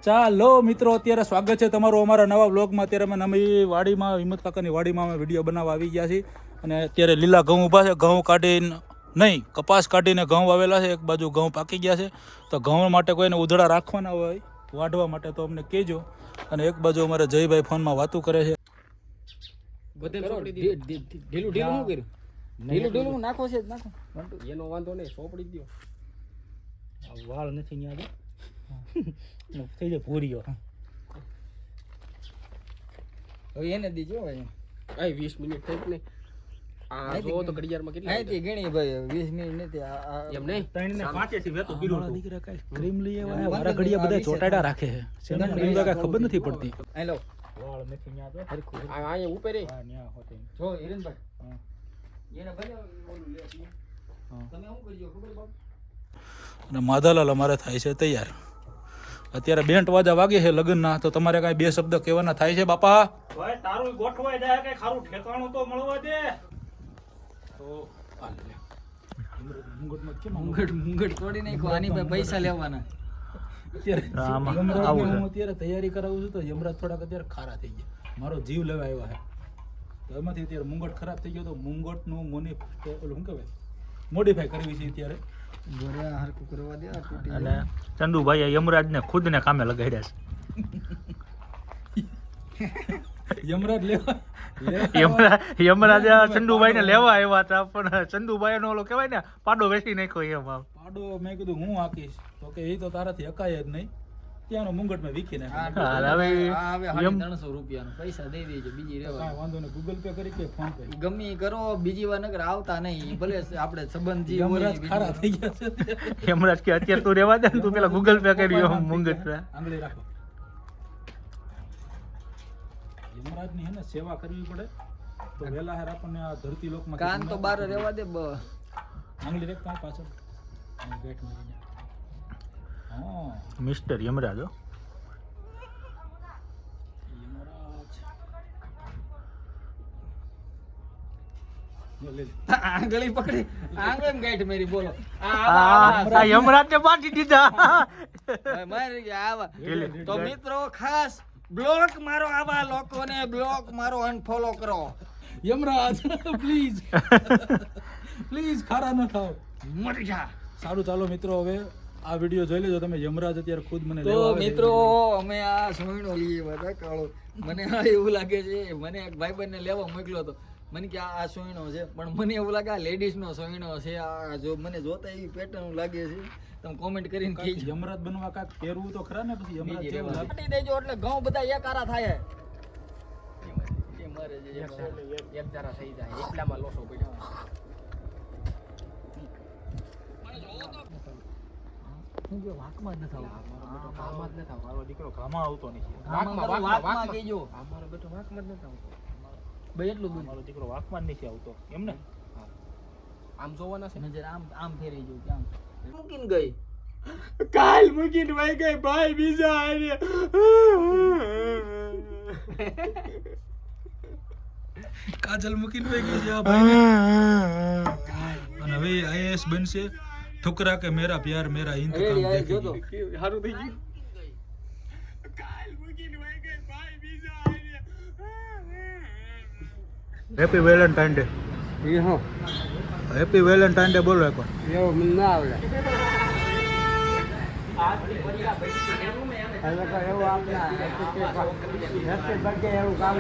ચાલો મિત્રો, અત્યારે સ્વાગત છે તમારું અમારા નવા વ્લોગમાં. અત્યારે અમે નવી વાડીમાં, હિંમત કાકાની વાડીમાં અમે વિડીયો બનાવવા આવી ગયા છીએ. અને અત્યારે લીલા ઘઉં ઊભા છે. ઘઉં કાઢીને નહીં, કપાસ કાઢીને ઘઉં વાવેલા છે. એક બાજુ ઘઉં પાકી ગયા છે. તો ઘઉં માટે કોઈને ઉધડા રાખવાના હોય વાઢવા માટે તો અમને કહેજો. અને એક બાજુ અમારે જયભાઈ ફોનમાં વાતું કરે છે. ઢીલું નાખો છે નાખો, એનો વાંધો નહીં, સોપડી દો. વાળ નથી યાદ થઈ જાય પૂરીઓ. હવે એને દીજો ભાઈ. 20 મિનિટ થઈ ને આ જો તો ઘડિયાળમાં કેટલી આઈતી ગણી ભાઈ. 20 મિનિટ નથી એમ નહીં, 3 ને 5 થી વેતો કીધું દીકરા કાઈ ક્રીમ લઈ આવ્યા. વારા ઘડિયા બધા ચોટાડા રાખે છે. સેના ક્રીમ કાઈ ખબર નથી પડતી. હેલો વાળ નથી યાદ હરખું આ ઉપર રે. હા ન્યા હોતે જો હિરેનભાઈ, એને ભલે ઓલું લે છે. તમે શું કરજો ખબર બાપ? અને માધાલાલ અમારે થાય છે તૈયાર. અત્યારે બેન્ટ વાજા વાગે છે લગ્નના. તો તમારે કાંઈ બે શબ્દ કહેવાના થાય છે બાપા? ભાઈ તારું ગોઠવાઈ જાય, કઈ ખારું ઠેકાણું તો મળવા દે. તો મુંગટ તોડી નાખો, આની પાસે પૈસા લેવાના. અત્યારે તૈયારી કરાવું છું તો યમરાજ થોડાક અત્યારે ખારા થઈ ગયા. મારો જીવ લેવા આવ્યા છે. તો એમાંથી અત્યારે મુંગટ ખરાબ થઈ ગયો તો મુંગટનું શું કહેવાય, મોડિફાઈ કરવી છે અત્યારે. અને ચંદુભાઈ યમરાજને ખુદને કામે લગાડ્યા છે. યમરાજ લેવા યમરાજ ચંદુભાઈ ને લેવા આવ્યા હતા, પણ ચંદુભાઈ નો ઓલો કહેવાય ને પાડો વેચી નાખ્યો. એમ પાડો મેં કીધું હું હાકીશ તો કે એ તો તારાથી હકાય જ નહીં. ત્યાંનો મુંગટ મેં વીખી નાખ્યો. હવે 300 રૂપિયાનો પૈસા દઈ દેજો, બીજી રેવા વાંધો નહીં. ગૂગલ પે કરી કે ફોન પે ગમે કરો, બીજી વાર નકર આવતા નહીં. ભલે આપણે સંબંધી યમરાજ ખારા થઈ ગયા છે. યમરાજ કે અત્યારે તું રેવા દે ને, તું પેલા ગૂગલ પે કર્યો મુંગટ. આંગળી રાખો. યમરાજ ની હે ને સેવા કરવી પડે તો વેલા હેર આપણને આ ધરતી લોકમાં કાન તો બાર રેવા દે. આંગળી રેખતા પાછળ ગેટ મારીને. હા મિસ્ટર યમરાજ. આંગળી પકડી આંગળી એમ ગાઈડ મેરી બોલો. આ યમરાજ ને બાંધી દીધા. મારી ગયા આવા. તો મિત્રો ખાસ બ્લોક મારો, આવા લોકોને બ્લોક મારો, અનફોલો કરો. યમરાજ પ્લીઝ પ્લીઝ ખારા ન થાવ, મરી જા. સારું ચાલો મિત્રો, હવે આ વિડીયો જોઈ લેજો તમે. યમરાજ અત્યારે ખુદ મને તો મિત્રો અમે આ સોયણો લઈએ બધા કાળો. મને આ એવું લાગે છે, મને એક ભાઈબંધ ને લેવા મોકલ્યો હતો. મને કે આ સોયણો છે, પણ મને એવું લાગે આ લેડીઝ નો સોયણો છે. આ જો મને જોતા એવી પેટર્ન લાગે છે. તમે કોમેન્ટ કરીને કહેજો. યમરાજ બનવા કાક પહેરવું તો ખરા ને, પછી યમરાજ જેવું લાગે. કાઢી દેજો એટલે ઘઉં બધા એકારા થાય. એક જરા થઈ જાય એટલામાં લોસો પડ્યો. હું કે વાકમાં જ ન થાવ. વાકમાં જ ન થાવ. મારો દીકરો ઘામાં આવતો નથી. વાકમાં કહેજો. અમારો બેટો વાકમાં જ ન થાવ. ભાઈ એટલું બધું. મારો દીકરો વાકમાં જ નથી આવતો. એમ ને આમ જોવાના છે. નજર આમ આમ ફેરવી જો કે આમ મૂકીને ગઈ. કાલ મૂકીને વઈ ગઈ ભાઈ. બીજા આરે કાજલ મૂકીને વઈ ગઈ છે આ ભાઈ. અને હવે આઈએએસ બનશે. ઠુકરા કે મેરા પ્યાર મેરા ઇંતકામ દેખેગી. હારું થઈ ગયું. Happy Valentine day. એ હો હેપી વેલેન્ટાઇન ડે બોલો એકવાર. એવું મને ના આવડે. એવું આપના હેપી બર્થડે એવું કામ